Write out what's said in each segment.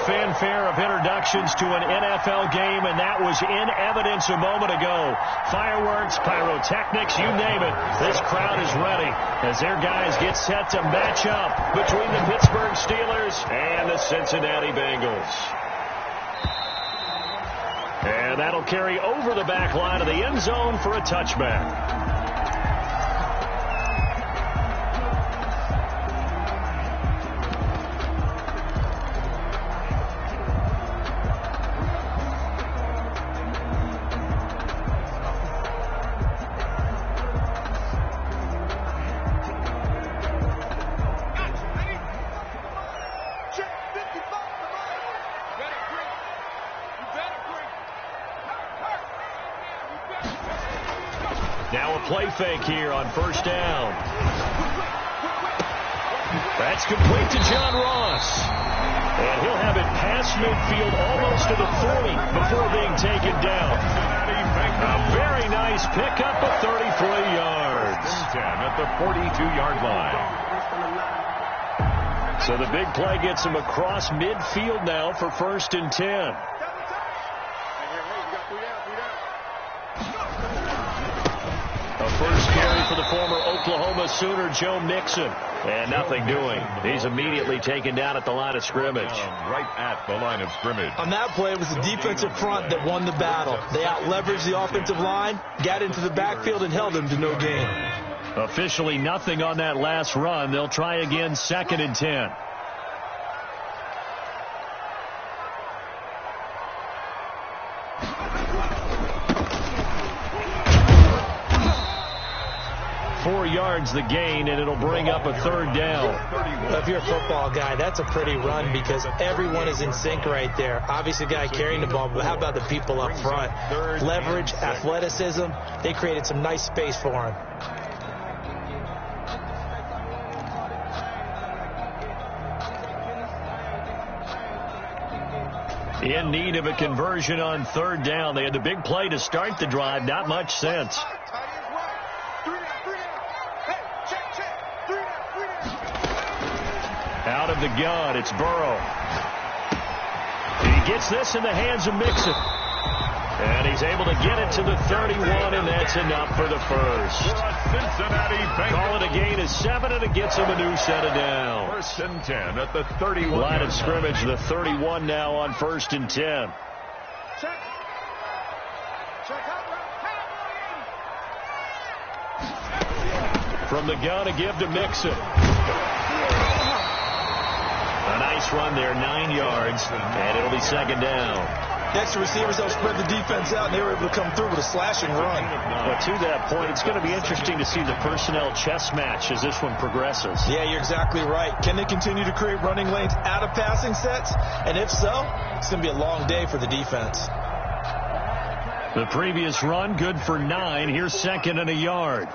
fanfare of introductions to an NFL game, and that was in evidence a moment ago. Fireworks, pyrotechnics, you name it. This crowd is ready as their guys get set to match up between the Pittsburgh Steelers and the Cincinnati Bengals. And that'll carry over the back line of the end zone for a touchback. Now a play fake here on first down. That's complete to John Ross. And he'll have it past midfield almost to the 40 before being taken down. A very nice pickup of 33 yards. 10 at the 42-yard line. So the big play gets him across midfield now for 1st and 10. A first carry for the former Oklahoma Sooner, Joe Mixon. And nothing doing. He's immediately taken down at the line of scrimmage. Right at the line of scrimmage. On that play, it was the defensive front that won the battle. They out-leveraged the offensive line, got into the backfield, and held them to no gain. Officially nothing on that last run. They'll try again 2nd and 10. Yards the gain, and it'll bring up a 3rd down. If you're a football guy, that's a pretty run because everyone is in sync right there. Obviously, the guy carrying the ball, but how about the people up front? Leverage, athleticism. They created some nice space for him. In need of a conversion on 3rd down. They had the big play to start the drive. Not much sense. Out of the gun, it's Burrow. He gets this in the hands of Mixon. And he's able to get it to the 31, and that's enough for the first. Call it a gain of 7, and it gets him a new set of downs. 1st and 10 at the 31. Line of scrimmage, the 31 now on 1st and 10. From the gun, a give to Mixon. A nice run there, 9 yards, and it'll be 2nd down. Next, the receivers helped spread the defense out, and they were able to come through with a slashing run. But to that point, it's going to be interesting to see the personnel chess match as this one progresses. Yeah, you're exactly right. Can they continue to create running lanes out of passing sets? And if so, it's going to be a long day for the defense. The previous run, good for 9. Here's 2nd and a yard.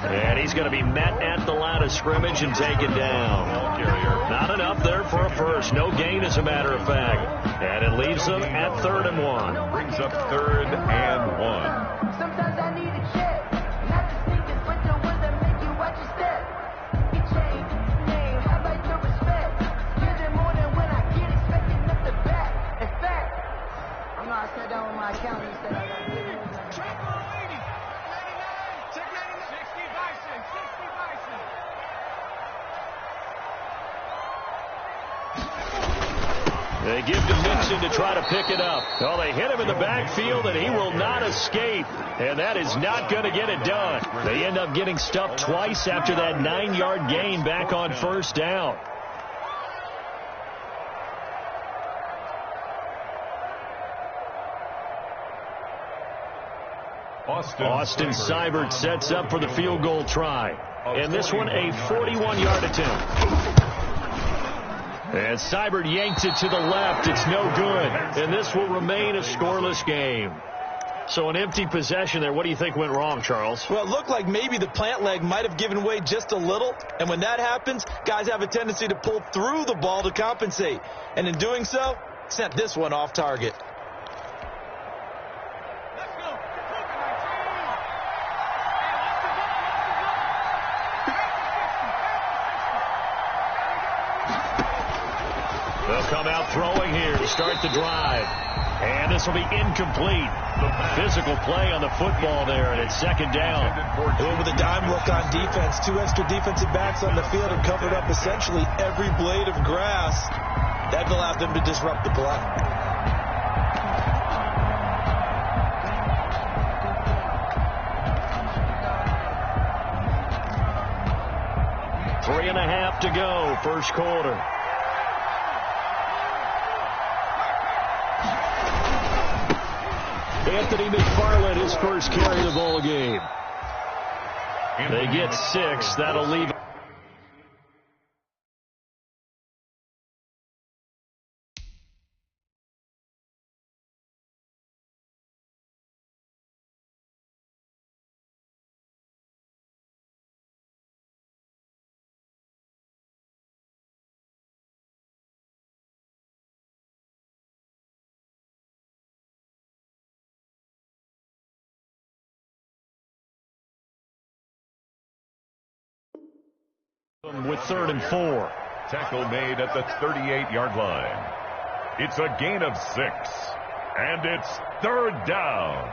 And he's going to be met at the line of scrimmage and taken down. Not enough there for a first. No gain, as a matter of fact. And it leaves them at 3rd and 1. Brings up 3rd and 1. Sometimes I need a check. Not the sneakers, but the ones that make you watch your step. It changed name. How about your respect? Give them more than when I get expecting up the back. In fact, I know I sat down with my accountant and said I got to get it. They give to Mixon to try to pick it up. Well, they hit him in the backfield, and he will not escape. And that is not going to get it done. They end up getting stuffed twice after that 9-yard gain back on 1st down. Austin Seibert sets up for the field goal try. And this one a 41-yard attempt. And Seibert yanks it to the left. It's no good. And this will remain a scoreless game. So an empty possession there. What do you think went wrong, Charles? Well, it looked like maybe the plant leg might have given way just a little. And when that happens, guys have a tendency to pull through the ball to compensate. And in doing so, sent this one off target. come out throwing here to start the drive. And this will be incomplete. Physical play on the football there, and it's second down. With a dime look on defense, 2 extra defensive backs on the field and covered up essentially every blade of grass. That allowed them to disrupt the play. Three and a half to go, first quarter. Anthony McFarland, his first carry of the ball game. They get 6. That'll leave. With 3rd and 4. Tackle made at the 38-yard line. It's a gain of 6. And it's 3rd down.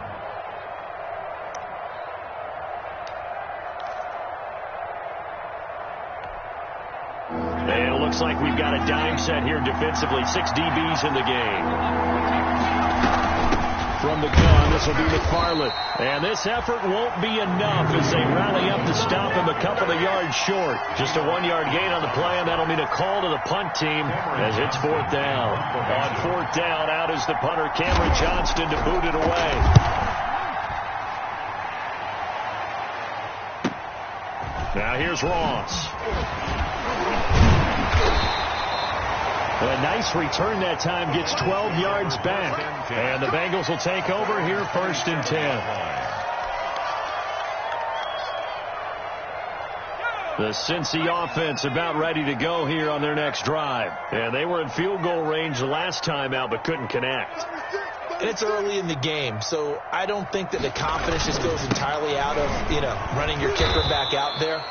And it looks like we've got a dime set here defensively. 6 DBs in the game. From the gun, this will be McFarland. And this effort won't be enough as they rally up to stop him a couple of yards short. Just a 1-yard gain on the play, and that'll mean a call to the punt team as it's 4th down. On 4th down, out is the punter, Cameron Johnston, to boot it away. Now here's Ross. A nice return that time, gets 12 yards back. And the Bengals will take over here, 1st and 10. The Cincy offense about ready to go here on their next drive. And they were in field goal range last time out, but couldn't connect. And it's early in the game, so I don't think that the confidence just goes entirely out of, running your kicker back out there.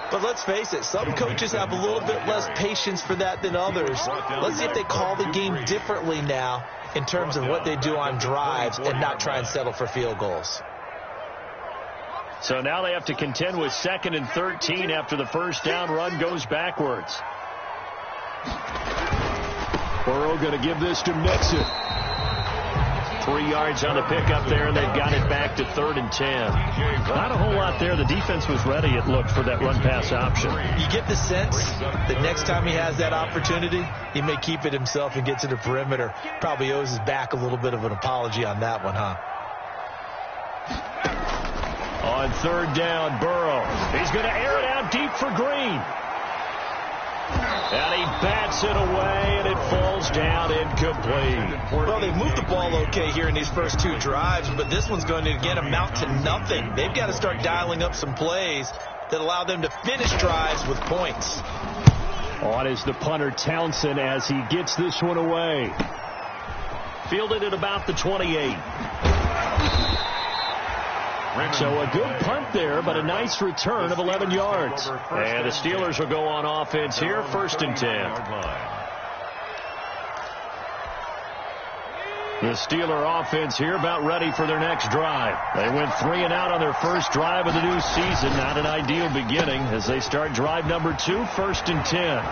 But let's face it, some coaches have a little bit less patience for that than others. Let's see if they call the game differently now in terms of what they do on drives and not try and settle for field goals. So now they have to contend with 2nd and 13 after the first down run goes backwards. Burrow going to give this to Mixon. 3 yards on the pickup there, and they've got it back to 3rd and 10. Not a whole lot there. The defense was ready, it looked, for that run-pass option. You get the sense that next time he has that opportunity, he may keep it himself and get to the perimeter. Probably owes his back a little bit of an apology on that one, huh? On 3rd down, Burrow. He's going to air it out deep for Green. And he bats it away, and it falls down incomplete. Well, they've moved the ball okay here in these first 2 drives, but this one's going to, again, amount to nothing. They've got to start dialing up some plays that allow them to finish drives with points. On is the punter, Townsend, as he gets this one away. Fielded at about the 28. So a good punt there, but a nice return of 11 yards. And the Steelers will go on offense here, 1st and 10. The Steeler offense here about ready for their next drive. They went 3 and out on their first drive of the new season. Not an ideal beginning as they start drive number 2, 1st and 10.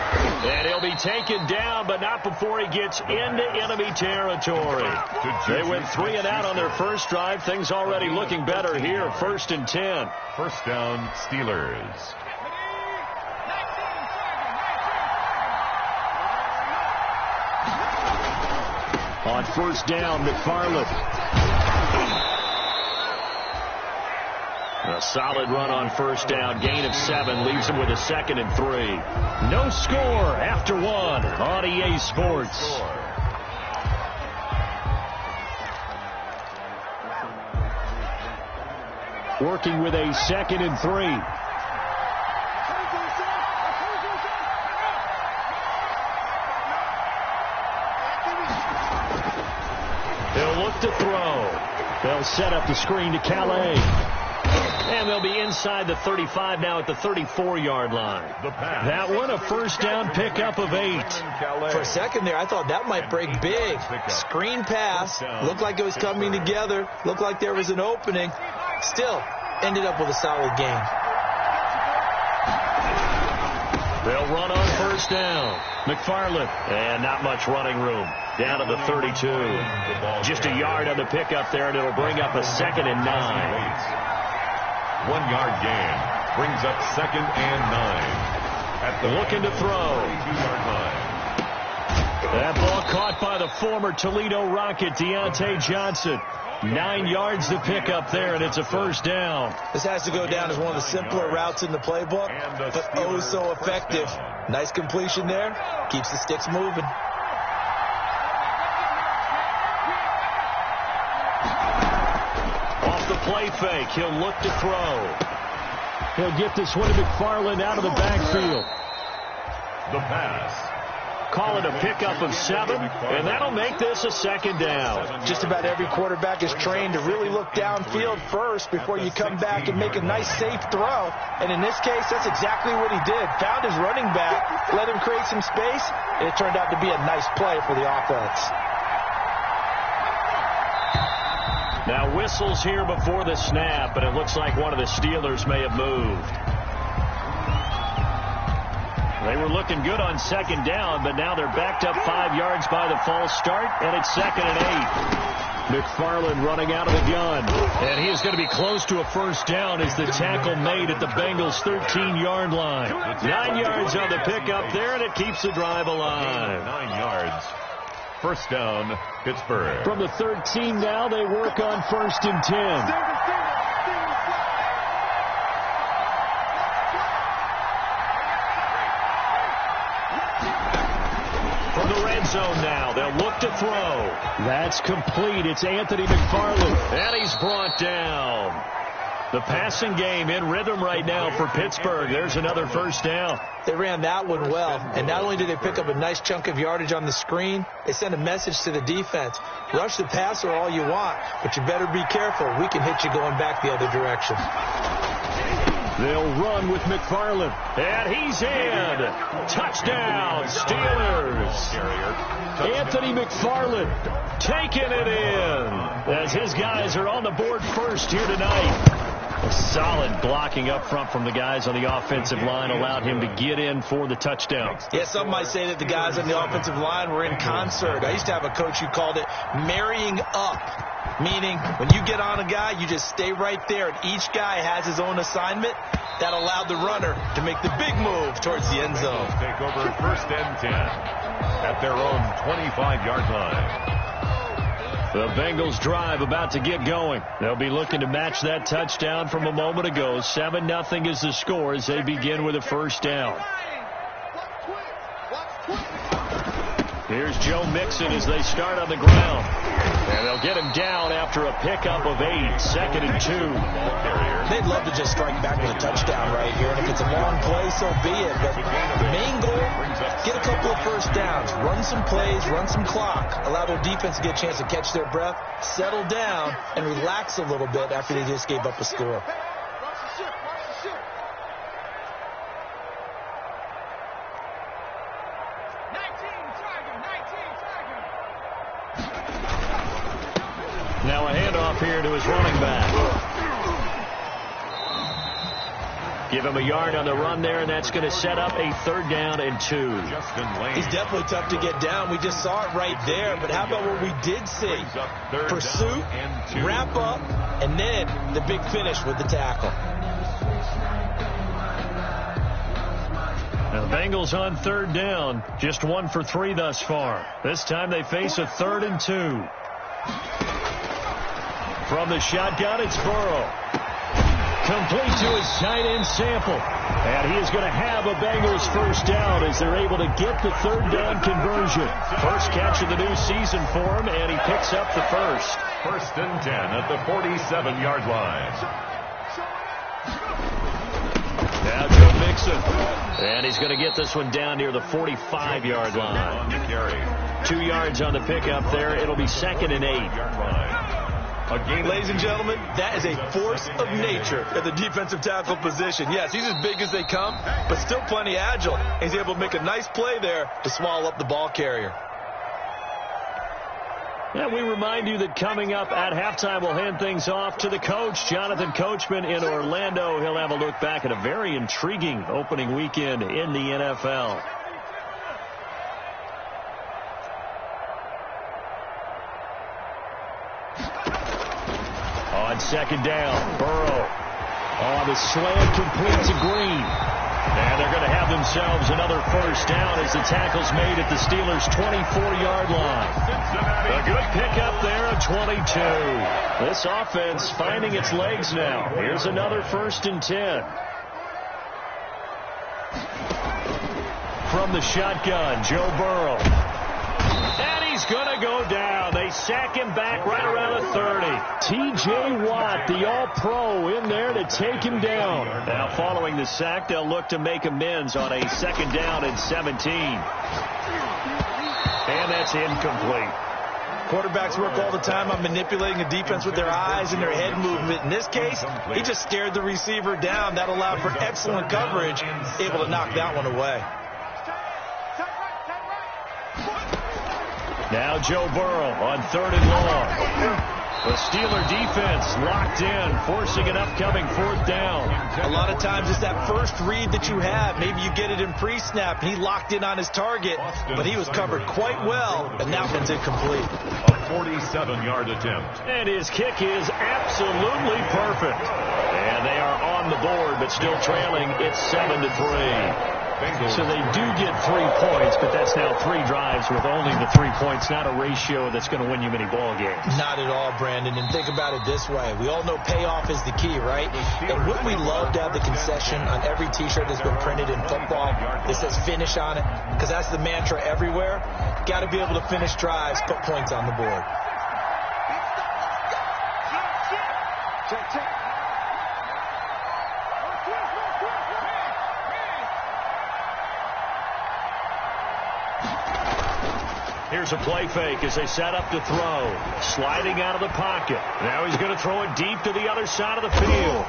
And he'll be taken down, but not before he gets into enemy territory. They went 3 and out on their first drive. Things already looking better here, 1st and 10. First down, Steelers. On 1st down, McFarland. A solid run on 1st down. Gain of 7 leaves him with a 2nd and 3. No score after 1 on EA Sports. Working with a 2nd and 3. They'll look to throw. They'll set up the screen to Calais. And they'll be inside the 35 now at the 34-yard line. That one, a first down pickup of 8. For a second there, I thought that might break big. Screen pass. Looked like it was coming together. Looked like there was an opening. Still, ended up with a solid game. They'll run on first down. McFarland. And not much running room. Down to the 32. Just a yard on the pickup there, and it'll bring up a 2nd and 9. 1 yard gain brings up 2nd and 9. At the looking to throw. 32-yard line. That ball caught by the former Toledo Rocket, Deontay Johnson. 9 yards to pick up there, and it's a first down. This has to go down as one of the simpler routes in the playbook, but oh so effective. Nice completion there. Keeps the sticks moving. Off the play fake, he'll look to throw. He'll get this one to McFarland out of the backfield. The pass. Call it a pickup of 7, and that'll make this a 2nd down. Just about every quarterback is trained to really look downfield first before you come back and make a nice, safe throw. And in this case, that's exactly what he did. Found his running back, let him create some space, and it turned out to be a nice play for the offense. Now whistles here before the snap, but it looks like one of the Steelers may have moved. They were looking good on 2nd down, but now they're backed up 5 yards by the false start, and it's 2nd and 8. McFarland running out of the gun, and he is going to be close to a first down as the tackle made at the Bengals' 13-yard line. 9 yards on the pickup there, and it keeps the drive alive. 9 yards. First down, Pittsburgh. From the 13 now, they work on 1st and 10. From the red zone now, they'll look to throw. That's complete. It's Anthony McFarland, and he's brought down. The passing game in rhythm right now for Pittsburgh. There's another first down. They ran that one well, and not only did they pick up a nice chunk of yardage on the screen, they sent a message to the defense. Rush the passer all you want, but you better be careful. We can hit you going back the other direction. They'll run with McFarland, and he's in. Touchdown, Steelers. Anthony McFarland taking it in as his guys are on the board first here tonight. A solid blocking up front from the guys on the offensive line allowed him to get in for the touchdown. Yeah, some might say that the guys on the offensive line were in concert. I used to have a coach who called it marrying up, meaning when you get on a guy, you just stay right there, and each guy has his own assignment. That allowed the runner to make the big move towards the end zone. Take over 1st and 10 at their own 25-yard line. The Bengals drive about to get going. They'll be looking to match that touchdown from a moment ago. 7-0 is the score as they begin with a first down. Here's Joe Mixon as they start on the ground. And they'll get him down after a pickup of 8. 2nd and 2. They'd love to just strike back with a touchdown right here. And if it's a long play, so be it. But the main goal, get a couple of first downs. Run some plays, run some clock. Allow their defense to get a chance to catch their breath, settle down, and relax a little bit after they just gave up a score. Now a handoff here to his running back. Give him a yard on the run there, and that's going to set up a 3rd down and 2. He's definitely tough to get down. We just saw it right there. But how about what we did see? Pursuit, wrap up, and then the big finish with the tackle. Now the Bengals on 3rd down. Just 1 for 3 thus far. This time they face a 3rd and 2. From the shotgun, it's Burrow. Complete to his tight end Sample. And he is going to have a Bengals first down as they're able to get the 3rd down conversion. First catch of the new season for him, and he picks up the first. 1st and 10 at the 47-yard line. Now Joe Mixon. And he's going to get this one down near the 45-yard line. 2 yards on the pickup there. It'll be 2nd and 8. Ladies and gentlemen, that is a force of nature at the defensive tackle position. Yes, he's as big as they come, but still plenty agile. He's able to make a nice play there to swallow up the ball carrier. And we remind you that coming up at halftime, we'll hand things off to the coach, Jonathan Coachman in Orlando. He'll have a look back at a very intriguing opening weekend in the NFL. On second down, Burrow on the slant, complete to Green. And they're going to have themselves another first down as the tackle's made at the Steelers' 24-yard line. A good pickup there of 22. This offense finding its legs now. Here's another 1st and 10. From the shotgun, Joe Burrow. And he's going to go down. They sack him back right around the 30. T.J. Watt, the all-pro, in there to take him down. Now, following the sack, they'll look to make amends on a 2nd down and 17. And that's incomplete. Quarterbacks work all the time on manipulating a defense with their eyes and their head movement. In this case, he just stared the receiver down. That allowed for excellent coverage, able to knock that one away. Now Joe Burrow on 3rd and long. The Steeler defense locked in, forcing an upcoming 4th down. A lot of times it's that first read that you have. Maybe you get it in pre-snap, and he locked in on his target, but he was covered quite well, and that one's incomplete. A 47-yard attempt. And his kick is absolutely perfect. And they are on the board, but still trailing. It's 7-3. So they do get 3 points, but that's now 3 drives with only the 3 points, not a ratio that's going to win you many ball games. Not at all, Brandon. And think about it this way. We all know payoff is the key, right? And wouldn't we love to have the concession on every T-shirt that's been printed in football that says finish on it? Because that's the mantra everywhere. Got to be able to finish drives, put points on the board. Here's a play fake as they set up to throw. Sliding out of the pocket. Now he's going to throw it deep to the other side of the field.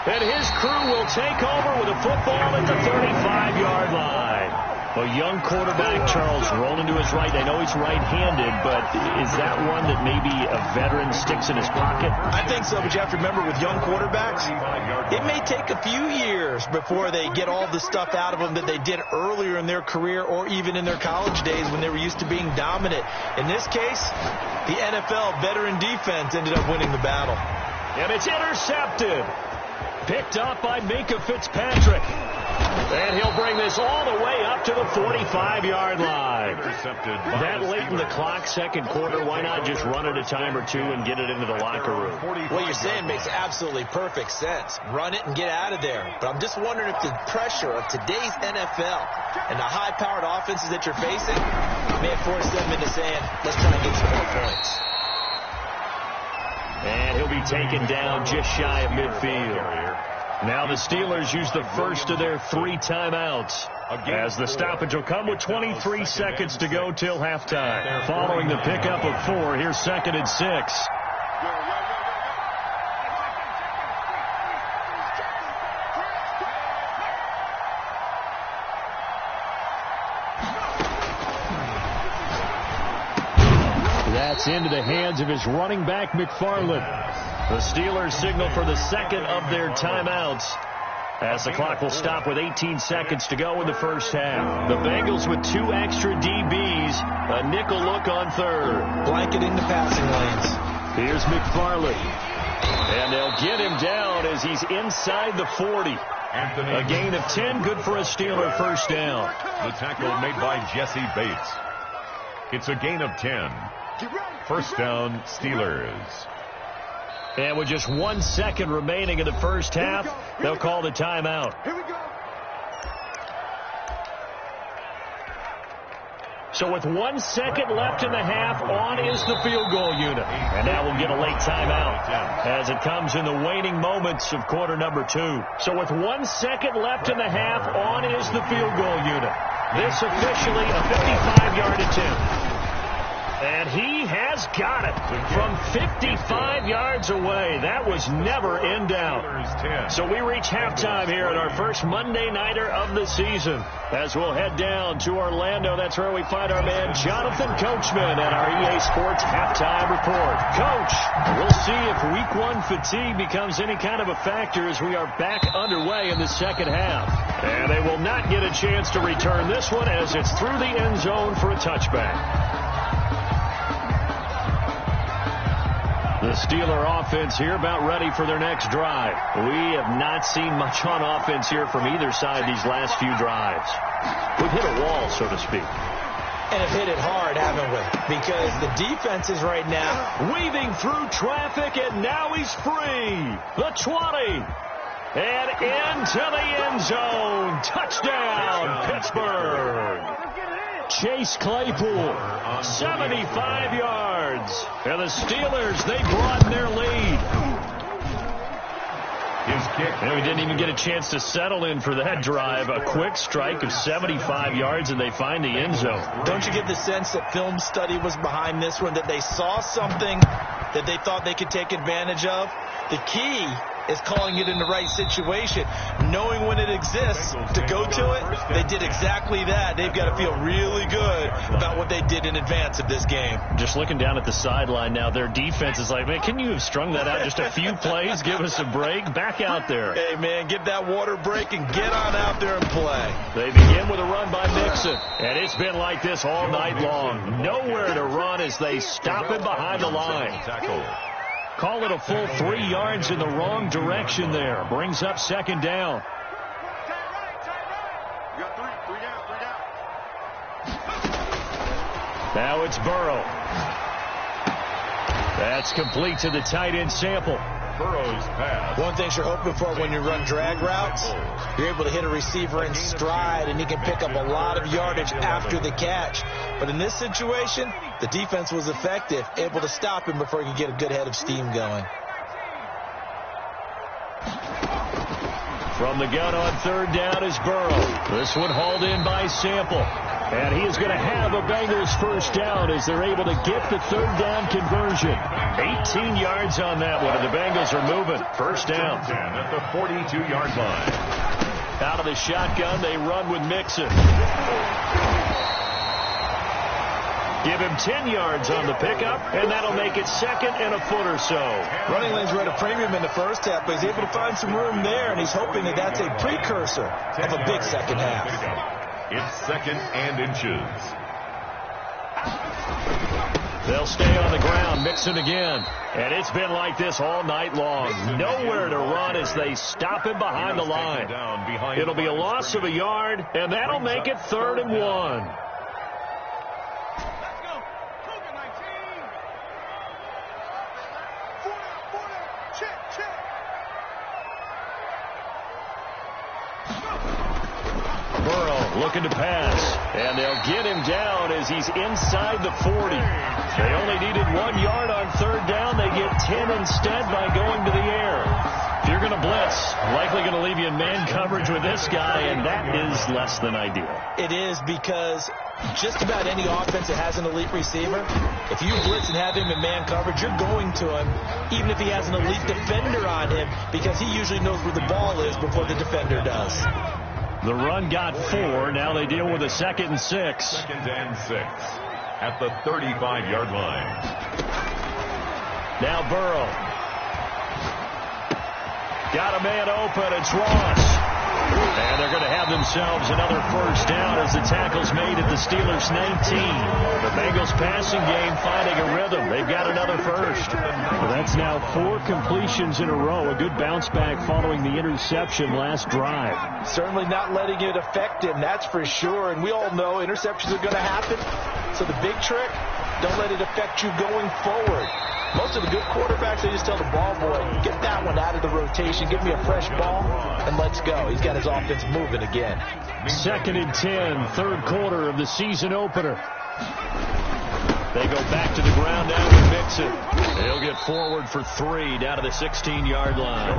And his crew will take over with a football at the 35-yard line. A young quarterback, Charles, rolling to his right. I know he's right-handed, but is that one that maybe a veteran sticks in his pocket? I think so, but you have to remember with young quarterbacks, it may take a few years before they get all the stuff out of them that they did earlier in their career or even in their college days when they were used to being dominant. In this case, the NFL veteran defense ended up winning the battle. And it's intercepted. Picked up by Minkah Fitzpatrick. And he'll bring this all the way up to the 45-yard line. That late in the clock, second quarter, why not just run it a time or two and get it into the locker room? What you're saying makes absolutely perfect sense. Run it and get out of there. But I'm just wondering if the pressure of today's NFL and the high-powered offenses that you're facing may have forced them into saying, let's try and get some more points. And he'll be taken down just shy of midfield. Now the Steelers use the first of their 3 timeouts as the stoppage will come with 23 seconds to go till halftime. Following the pickup of 4, here's 2nd and 6. That's into the hands of his running back, McFarland. The Steelers signal for the 2nd of their timeouts as the clock will stop with 18 seconds to go in the first half. The Bengals with 2 extra DBs, a nickel look on 3rd. Blanketing the passing lanes. Here's McFarland. And they'll get him down as he's inside the 40. A gain of 10, good for a Steeler first down. The tackle made by Jesse Bates. It's a gain of 10. First down, Steelers. And with just 1 second remaining in the first half, they'll call the timeout. So with 1 second left in the half, on is the field goal unit. And now we'll get a late timeout as it comes in the waning moments of quarter number 2. So with 1 second left in the half, on is the field goal unit. This officially a 55-yard attempt. And And he has got it from 55 yards away. That was never in doubt. So we reach halftime here at our first Monday Nighter of the season. As we'll head down to Orlando, that's where we find our man Jonathan Coachman at our EA Sports Halftime Report. Coach, we'll see if Week 1 fatigue becomes any kind of a factor as we are back underway in the second half. And they will not get a chance to return this one as it's through the end zone for a touchback. The Steeler offense here about ready for their next drive. We have not seen much on offense here from either side these last few drives. We've hit a wall, so to speak. And have hit it hard, haven't we? Because the defenses right now, weaving through traffic, and now he's free. The 20. And into the end zone. Touchdown, Pittsburgh. Chase Claypool, 75 yards. And the Steelers, they broaden their lead. His kick. And we didn't even get a chance to settle in for that drive. A quick strike of 75 yards, and they find the end zone. Don't you get the sense that film study was behind this one, that they saw something that they thought they could take advantage of? The key is calling it in the right situation, knowing when it exists to go to it. They did exactly that. They've got to feel really good about what they did in advance of this game. Just looking down at the sideline now, their defense is like, man, can you have strung that out just a few plays? Give us a break. Back out there. Hey, man, give that water break and get on out there and play. They begin with a run by Mixon, and it's been like this all night long. Nowhere to run as they stop him behind the line. Call it a full 3 yards in the wrong direction there. Brings up second down. Now it's Burrow. That's complete to the tight end Sample. Burrow's pass. One thing you're hoping for when you run drag routes, you're able to hit a receiver in stride, and he can pick up a lot of yardage after the catch. But in this situation, the defense was effective, able to stop him before he could get a good head of steam going. From the gun on third down is Burrow. This one hauled in by Sample. And he is going to have a Bengals first down as they're able to get the third down conversion. 18 yards on that one, and the Bengals are moving. First down. At the 42-yard line. Out of the shotgun, they run with Mixon. Give him 10 yards on the pickup, and that'll make it second and a foot or so. Running lanes were at a premium in the first half, but he's able to find some room there, and he's hoping that that's a precursor of a big second half. It's second and inches. They'll stay on the ground, Mixon again. And it's been like this all night long. Nowhere to run as they stop him behind the line. It'll be a loss of a yard, and that'll make it 3rd and 1. Looking to pass, and they'll get him down as he's inside the 40. They only needed 1 yard on third down. They get 10 instead by going to the air. If you're going to blitz, likely going to leave you in man coverage with this guy, and that is less than ideal. It is, because just about any offense that has an elite receiver, if you blitz and have him in man coverage, you're going to him, even if he has an elite defender on him, because he usually knows where the ball is before the defender does. The run got 4. Now they deal with a 2nd and 6. 2nd and 6 at the 35-yard line. Now Burrow. Got a man open. It's Ross. And they're going to have themselves another first down as the tackle's made at the Steelers' 19. The Bengals passing game finding a rhythm. They've got another first. Well, that's now 4 completions in a row. A good bounce back following the interception last drive. Certainly not letting it affect him, that's for sure. And we all know interceptions are going to happen. So the big trick, don't let it affect you going forward. Most of the good quarterbacks, they just tell the ball boy, get that one out of the rotation, give me a fresh ball, and let's go. He's got his offense moving again. 2nd and 10, third quarter of the season opener. They go back to the ground now with Mixon. They'll get forward for 3 down to the 16-yard line.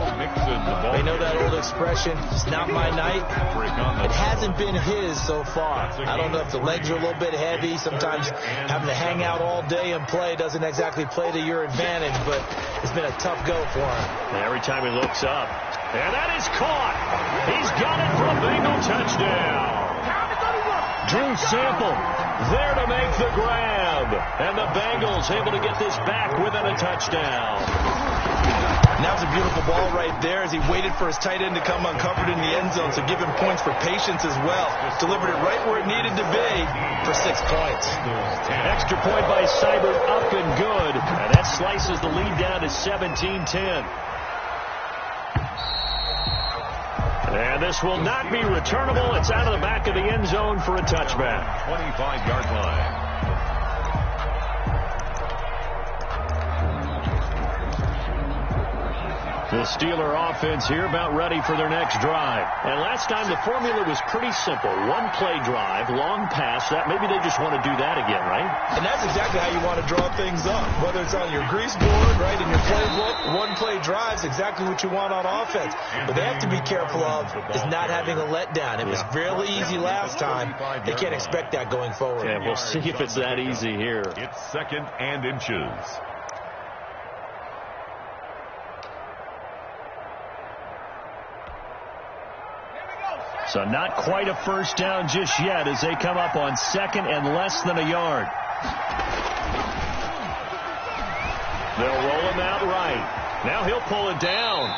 They know that old expression, it's not my night. It hasn't been his so far. I don't know if the legs are a little bit heavy. Sometimes having to hang out all day and play doesn't exactly play to your advantage, but it's been a tough go for him. Every time he looks up. And that is caught. He's got it for a Bengal touchdown. Drew Sample there to make the grab. And the Bengals able to get this back within a touchdown. That was a beautiful ball right there as he waited for his tight end to come uncovered in the end zone, so give him points for patience as well. Delivered it right where it needed to be for 6 points. Extra point by Seibert, up and good. And that slices the lead down to 17-10. And this will not be returnable. It's out of the back of the end zone for a touchback. 25-yard line. The Steeler offense here about ready for their next drive. And last time the formula was pretty simple. One play drive, long pass. That maybe they just want to do that again, right? And that's exactly how you want to draw things up. Whether it's on your grease board, right, in your playbook, one play drive is exactly what you want on offense. But they have to be careful of is not having a letdown. It was fairly easy last time. They can't expect that going forward. Yeah, we'll see if it's that easy here. It's 2nd and inches. So not quite a first down just yet as they come up on 2nd and less than a yard. They'll roll him out right. Now he'll pull it down.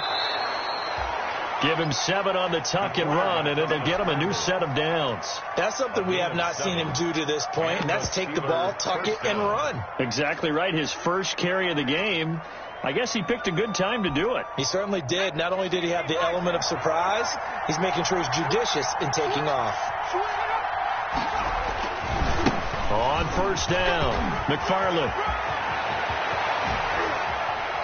Give him 7 on the tuck and run, and it'll get him a new set of downs. That's something we have not seen him do to this point, and that's take the ball, tuck it, and run. Exactly right. His first carry of the game. I guess he picked a good time to do it. He certainly did. Not only did he have the element of surprise, he's making sure he's judicious in taking off. On first down, McFarland.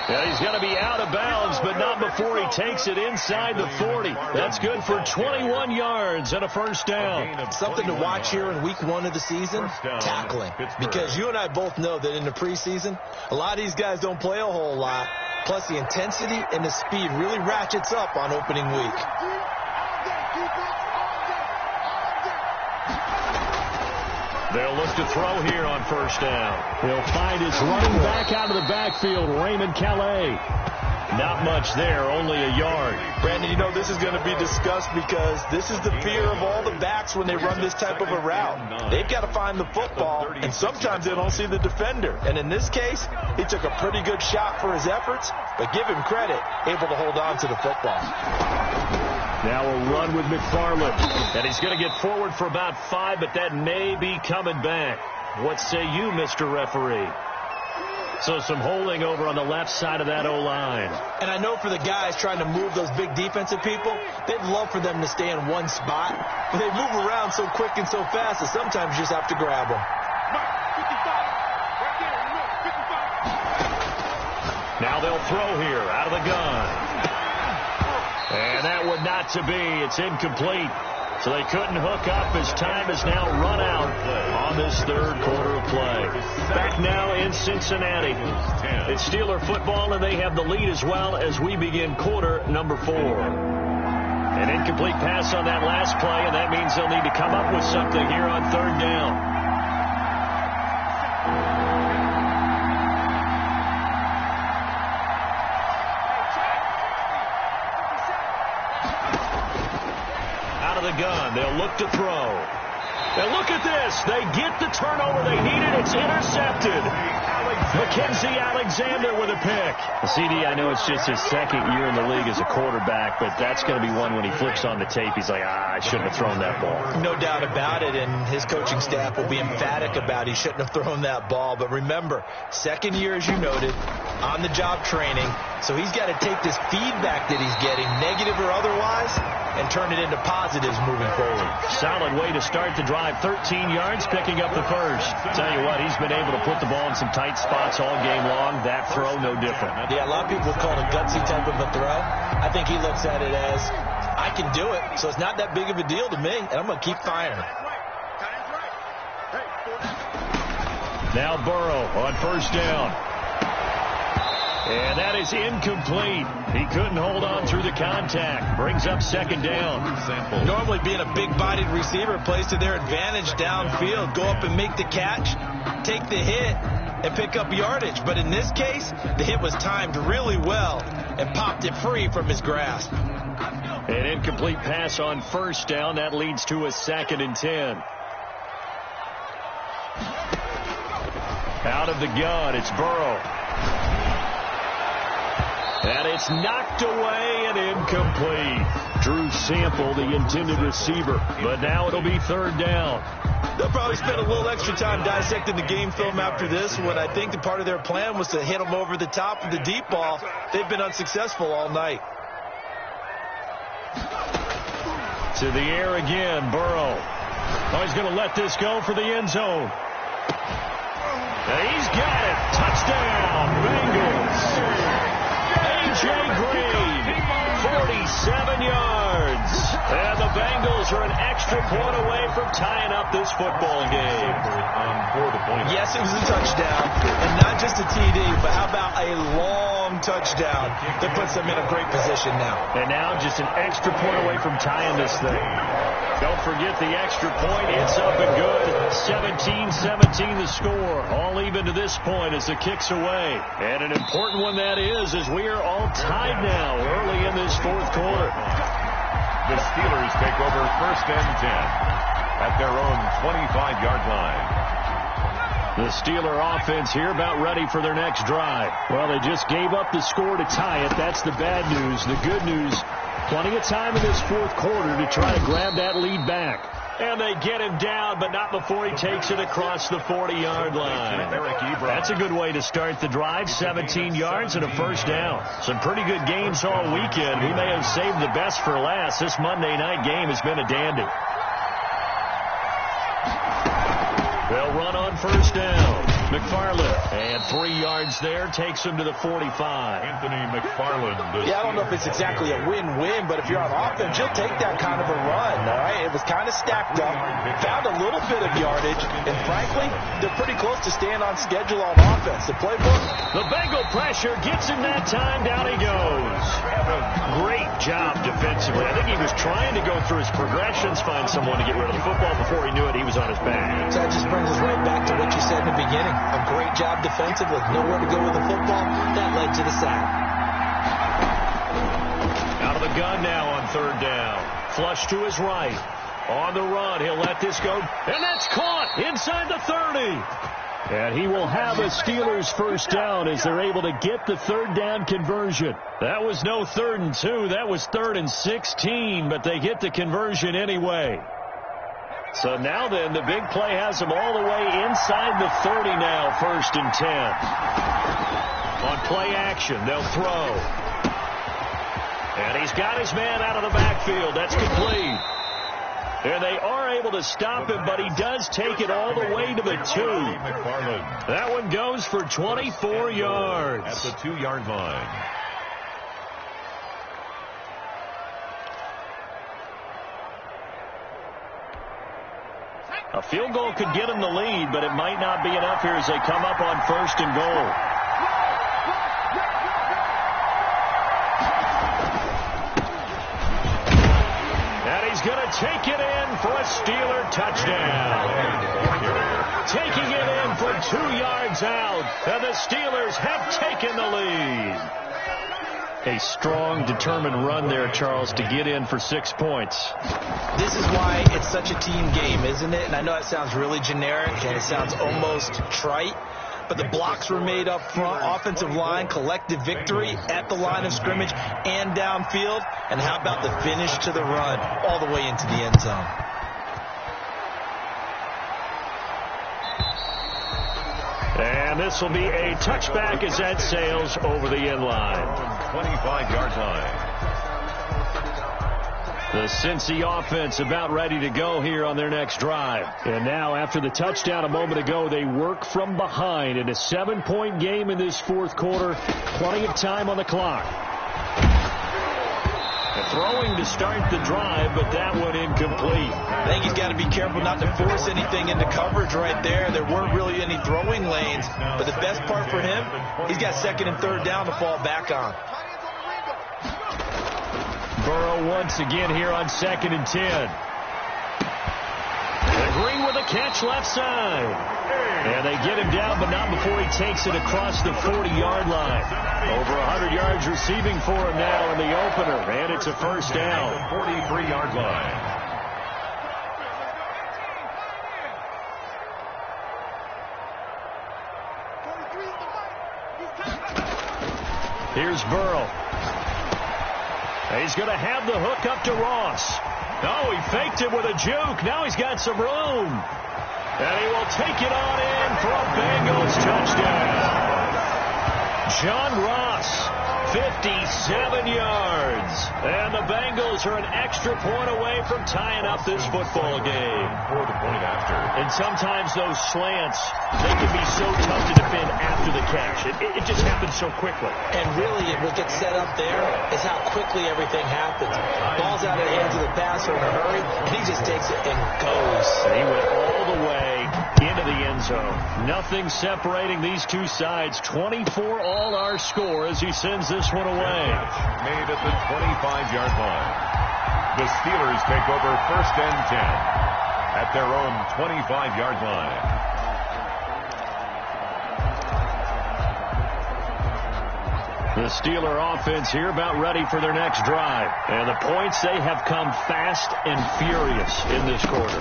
Yeah, he's going to be out of bounds, but not before he takes it inside the 40. That's good for 21 yards and a first down. Something to watch here in week 1 of the season, tackling. Because you and I both know that in the preseason, a lot of these guys don't play a whole lot. Plus, the intensity and the speed really ratchets up on opening week. They'll look to throw here on first down. He'll find his running back out of the backfield, Raymond Calais. Not much there, only a yard. Brandon, you know this is going to be discussed because this is the fear of all the backs when they run this type of a route. They've got to find the football, and sometimes they don't see the defender. And in this case, he took a pretty good shot for his efforts, but give him credit, able to hold on to the football. Now a run with McFarland. And he's going to get forward for about 5, but that may be coming back. What say you, Mr. Referee? So some holding over on the left side of that O-line. And I know for the guys trying to move those big defensive people, they'd love for them to stay in one spot. But they move around so quick and so fast that sometimes you just have to grab them. Now they'll throw here out of the gun. And that one not to be. It's incomplete. So they couldn't hook up as time has now run out on this third quarter of play. Back now in Cincinnati. It's Steeler football, and they have the lead as well as we begin quarter number 4. An incomplete pass on that last play, and that means they'll need to come up with something here on third down. Gun. They'll look to throw. And look at this. They get the turnover they needed. It's intercepted. Mackenzie Alexander with a pick. CD, I know it's just his 2nd year in the league as a quarterback, but that's going to be one when he flips on the tape. He's like, I shouldn't have thrown that ball. No doubt about it, and his coaching staff will be emphatic about he shouldn't have thrown that ball. But remember, 2nd year, as you noted, on-the-job training. So he's got to take this feedback that he's getting, negative or otherwise, and turn it into positives moving forward. Solid way to start the drive. 13 yards, picking up the first. Tell you what, he's been able to put the ball in some tight spots all game long. That throw, no different. Yeah, a lot of people call it a gutsy type of a throw. I think he looks at it as, I can do it, so it's not that big of a deal to me, and I'm going to keep firing. Now Burrow on first down. And that is incomplete. He couldn't hold on through the contact. Brings up second down. Normally being a big-bodied receiver plays to their advantage downfield. Go up and make the catch, take the hit, and pick up yardage. But in this case, the hit was timed really well and popped it free from his grasp. An incomplete pass on first down. That leads to a 2nd and 10. Out of the gun, it's Burrow. And it's knocked away and incomplete. Drew Sample, the intended receiver. But now it'll be 3rd down. They'll probably spend a little extra time dissecting the game film after this one. I think the part of their plan was to hit them over the top of the deep ball. They've been unsuccessful all night. To the air again, Burrow. Oh, he's going to let this go for the end zone. And he's got it. Touchdown, Bengals. A.J. Green, 47 yards. And the Bengals are an extra point away from tying up this football game. Yes, it was a touchdown. And not just a TD, but how about a long touchdown that puts them in a great position now. And now just an extra point away from tying this thing. Don't forget the extra point. It's up and good. 17-17 the score. All even to this point as the kick's away. And an important one that is, as we are all tied now early in this 4th quarter. The Steelers take over 1st and 10 at their own 25-yard line. The Steeler offense here about ready for their next drive. Well, they just gave up the score to tie it. That's the bad news. The good news, plenty of time in this 4th quarter to try to grab that lead back. And they get him down, but not before he takes it across the 40-yard line. That's a good way to start the drive. 17 yards and a 1st down. Some pretty good games all weekend. We may have saved the best for last. This Monday night game has been a dandy. They'll run on 1st down. McFarland, and 3 yards there, takes him to the 45. Anthony McFarland. Yeah, I don't know if it's exactly a win-win, but if you're on offense, you'll take that kind of a run, all right? It was kind of stacked up, found a little bit of yardage, and frankly, they're pretty close to staying on schedule on offense. The playbook. The Bengal pressure gets him that time. Down he goes. Great job defensively. I think he was trying to go through his progressions, find someone to get rid of the football. Before he knew it, he was on his back. So that just brings us right back to what you said in the beginning. A great job defensively. Nowhere to go with the football. That led to the sack. Out of the gun now on 3rd down. Flush to his right. On the run. He'll let this go. And that's caught inside the 30. And he will have a Steelers 1st down as they're able to get the 3rd down conversion. That was no 3rd and 2. That was 3rd and 16. But they get the conversion anyway. So now then, the big play has them all the way inside the 30 now, 1st and 10. On play action, they'll throw. And he's got his man out of the backfield. That's complete. And they are able to stop him, but he does take it all the way to the 2. That one goes for 24 yards. At the 2-yard line. A field goal could get them the lead, but it might not be enough here as they come up on 1st and goal. And he's going to take it in for a Steeler touchdown. Taking it in for 2 yards out, and the Steelers have taken the lead. A strong, determined run there, Charles, to get in for 6 points. This is why it's such a team game, isn't it? And I know it sounds really generic and it sounds almost trite, but the blocks were made up front, offensive line, collective victory at the line of scrimmage and downfield. And how about the finish to the run all the way into the end zone? And this will be a touchback as that sails over the end line. 25-yard line. The Cincy offense about ready to go here on their next drive. And now, after the touchdown a moment ago, they work from behind in a 7-point game in this 4th quarter. Plenty of time on the clock. And throwing to start the drive, but that one incomplete. I think he's got to be careful not to force anything into coverage right there. There weren't really any throwing lanes, but the best part for him, he's got second and third down to fall back on. Burrow once again here on 2nd and 10. Green with a catch left side. And they get him down, but not before he takes it across the 40-yard line. Over 100 yards receiving for him now in the opener, and it's a first down. 43-yard line. Here's Burrow. He's going to have the hook up to Ross. No, he faked it with a juke. Now he's got some room. And he will take it on in for a Bengals touchdown. John Ross, 57 yards. And the Bengals are an extra point away from tying up this football game. For the point after. And sometimes those slants, they can be so tough to defend after the catch. It just happens so quickly. And really, what gets set up there is how quickly everything happens. Ball's out of the hands of the passer in a hurry, and he just takes it and goes. And he went all the way into the end zone. Nothing separating these two sides. 24 all our score as he sends this one away. Made at the 25-yard line. The Steelers take over 1st and 10 at their own 25-yard line. The Steeler offense here about ready for their next drive. And the points, they have come fast and furious in this quarter.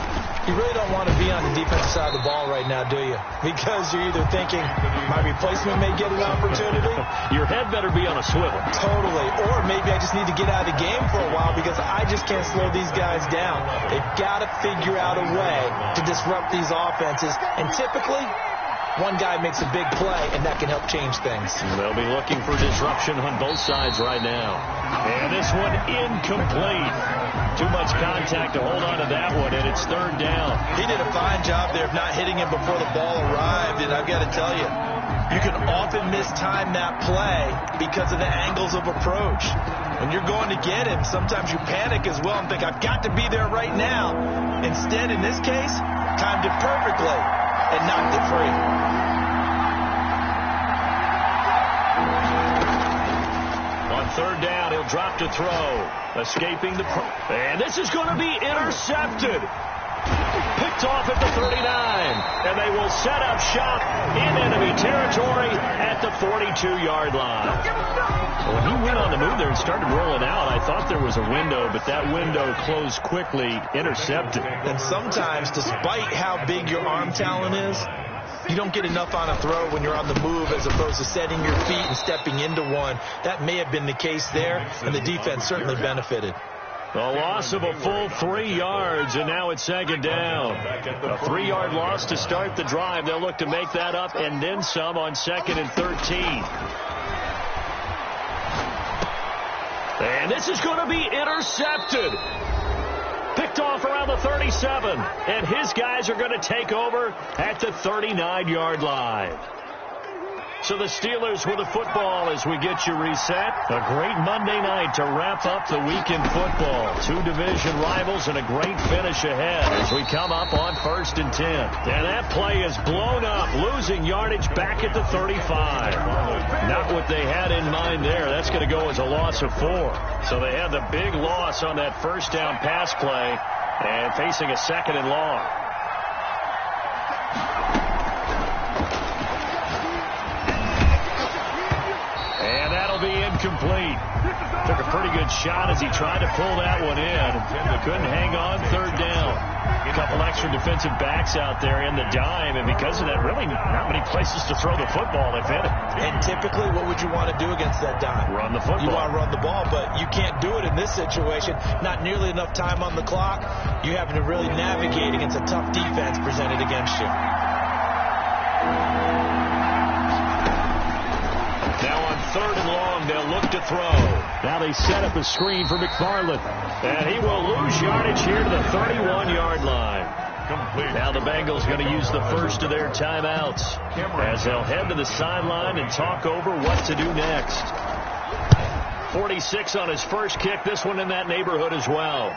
You really don't want to be on the defensive side of the ball right now, do you? Because you're either thinking, my replacement may get an opportunity. Your head better be on a swivel. Totally. Or maybe I just need to get out of the game for a while because I just can't slow these guys down. They've got to figure out a way to disrupt these offenses. And typically, one guy makes a big play, and that can help change things. They'll be looking for disruption on both sides right now. And this one incomplete. Too much contact to hold on to that one, and it's 3rd down. He did a fine job there of not hitting him before the ball arrived, and I've got to tell you, you can often mistime that play because of the angles of approach. When you're going to get him, sometimes you panic as well and think, I've got to be there right now. Instead, in this case, timed it perfectly and knocked it free. On 3rd down, he'll drop to throw. Escaping the... And this is going to be intercepted. Picked off at the 39. And they will set up shop in enemy territory at the 42-yard line. When he went on the move there and started rolling out, I thought there was a window, but that window closed quickly, intercepted. And sometimes, despite how big your arm talent is, you don't get enough on a throw when you're on the move as opposed to setting your feet and stepping into one. That may have been the case there, and the defense certainly benefited. A loss of a full 3 yards, and now it's 2nd down. A 3-yard loss to start the drive. They'll look to make that up and then some on 2nd and 13. And this is going to be intercepted. Picked off around the 37. And his guys are going to take over at the 39-yard line. So the Steelers with the football as we get you reset. A great Monday night to wrap up the week in football. 2 division rivals and a great finish ahead as we come up on 1st and 10. And that play is blown up, losing yardage back at the 35. Not what they had in mind there. That's going to go as a loss of 4. So they had the big loss on that 1st down pass play and facing a 2nd and long. Incomplete. Took a pretty good shot as he tried to pull that one in. Couldn't hang on 3rd down. A couple extra defensive backs out there in the dime, and because of that, really not many places to throw the football, if any. And typically, what would you want to do against that dime? Run the football. You want to run the ball, but you can't do it in this situation. Not nearly enough time on the clock. You having to really navigate against a tough defense presented against you. Now on 3rd and long, they'll look to throw. Now they set up a screen for McFarland. And he will lose yardage here to the 31-yard line. Complete. Now the Bengals going to use the first of their timeouts as they'll head to the sideline and talk over what to do next. 46 on his first kick. This one in that neighborhood as well.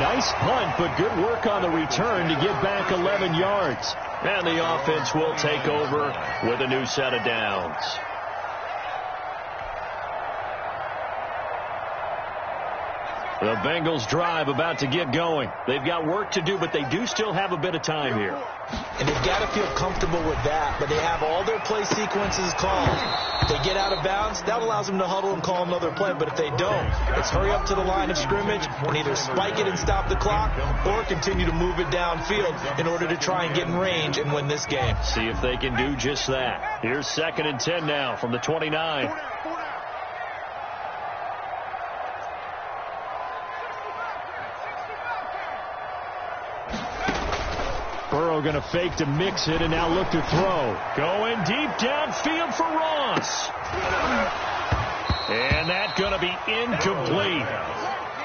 Nice punt, but good work on the return to get back 11 yards. And the offense will take over with a new set of downs. The Bengals drive about to get going. They've got work to do, but they do still have a bit of time here. And they've got to feel comfortable with that, but they have all their play sequences called. If they get out of bounds, that allows them to huddle and call another play, but if they don't, it's hurry up to the line of scrimmage and either spike it and stop the clock or continue to move it downfield in order to try and get in range and win this game. See if they can do just that. Here's 2nd and 10 now from the 29. Burrow going to fake to mix it and now look to throw. Going deep downfield for Ross. And that's going to be incomplete.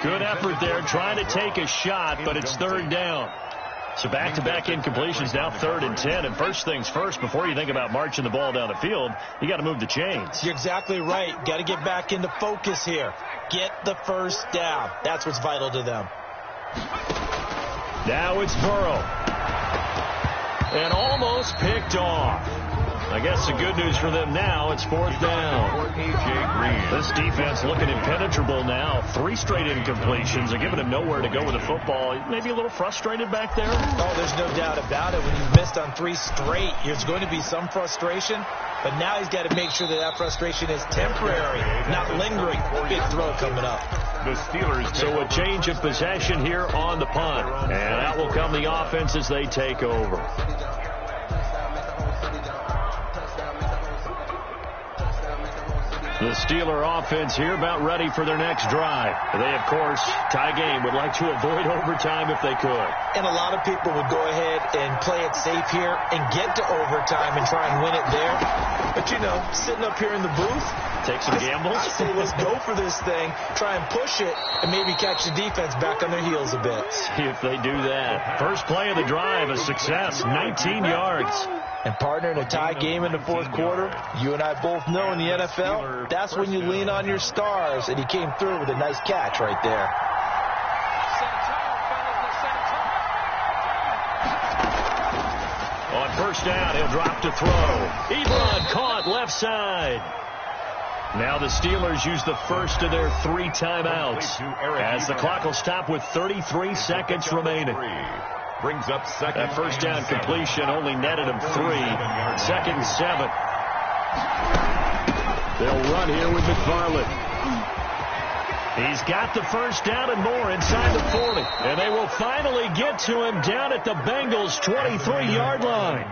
Good effort there trying to take a shot, but it's 3rd down. So back-to-back incompletions, now 3rd and 10. And first things first, before you think about marching the ball down the field, you got to move the chains. You're exactly right. Got to get back into focus here. Get the first down. That's what's vital to them. Now it's Burrow. And almost picked off. I guess the good news for them now, it's 4th down. This defense looking impenetrable now. 3 straight incompletions. They're giving him nowhere to go with the football. Maybe a little frustrated back there. Oh, there's no doubt about it. When you've missed on 3 straight, there's going to be some frustration. But now he's got to make sure that that frustration is temporary, not lingering. Big throw coming up. The Steelers. So a change of possession here on the punt. And out will come the offense as they take over. The Steeler offense here about ready for their next drive. They, of course, tie game, would like to avoid overtime if they could. And a lot of people would go ahead and play it safe here and get to overtime and try and win it there. But, you know, sitting up here in the booth, take some gambles. I say let's go for this thing, try and push it, and maybe catch the defense back on their heels a bit. See if they do that. First play of the drive, a success, 19 yards. And, partner, in a tie game in the 4th quarter, you and I both know in the NFL, that's when you lean on your stars, and he came through with a nice catch right there. On first down, he'll drop to throw. Ebron caught left side. Now the Steelers use the first of their 3 timeouts as the clock will stop with 33 seconds remaining. Brings up second. That first down completion only netted him 3. 2nd and 7. They'll run here with McFarland. He's got the first down and more inside the 40. And they will finally get to him down at the Bengals' 23-yard line.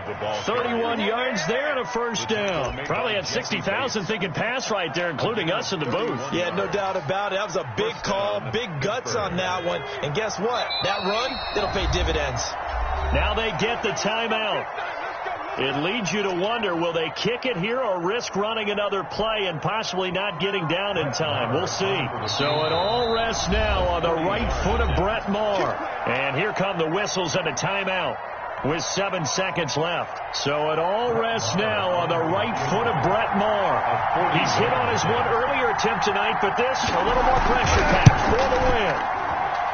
31 yards there and a first down. Probably had 60,000 thinking pass right there, including us in the booth. Yeah, no doubt about it. That was a big call, big guts on that one. And guess what? That run, it'll pay dividends. Now they get the timeout. It leads you to wonder, will they kick it here or risk running another play and possibly not getting down in time? We'll see. So it all rests now on the right foot of Brett Maher. And here come the whistles and a timeout with 7 seconds left. So it all rests now on the right foot of Brett Maher. He's hit on his one earlier attempt tonight, but this a little more pressure packed for the win.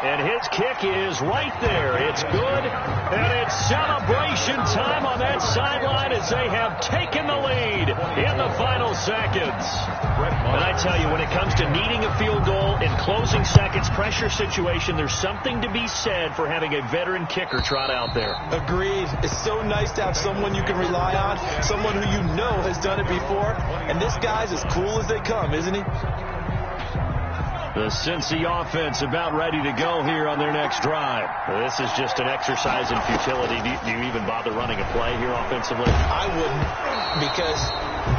And his kick is right there. It's good. And it's celebration time on that sideline as they have taken the lead in the final seconds. And I tell you, when it comes to needing a field goal in closing seconds, pressure situation, there's something to be said for having a veteran kicker trot out there. Agreed. It's so nice to have someone you can rely on, someone who you know has done it before. And this guy's as cool as they come, isn't he? The Cincy offense about ready to go here on their next drive. This is just an exercise in futility. Do you even bother running a play here offensively? I wouldn't, because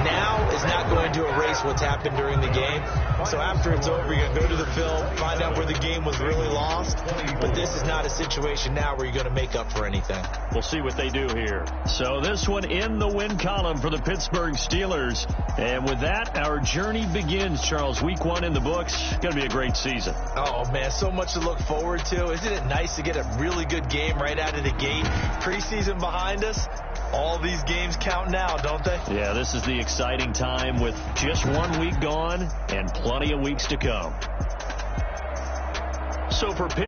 now is not going to erase what's happened during the game. So after it's over, you're going to go to the film, find out where the game was really lost. But this is not a situation now where you're going to make up for anything. We'll see what they do here. So this one in the win column for the Pittsburgh Steelers. And with that, our journey begins, Charles. Week 1 in the books. Going to be a great season. Oh, man, so much to look forward to. Isn't it nice to get a really good game right out of the gate? Preseason behind us. All these games count now, don't they? Yeah, this is the exciting time with just 1 week gone and plenty of weeks to come. So for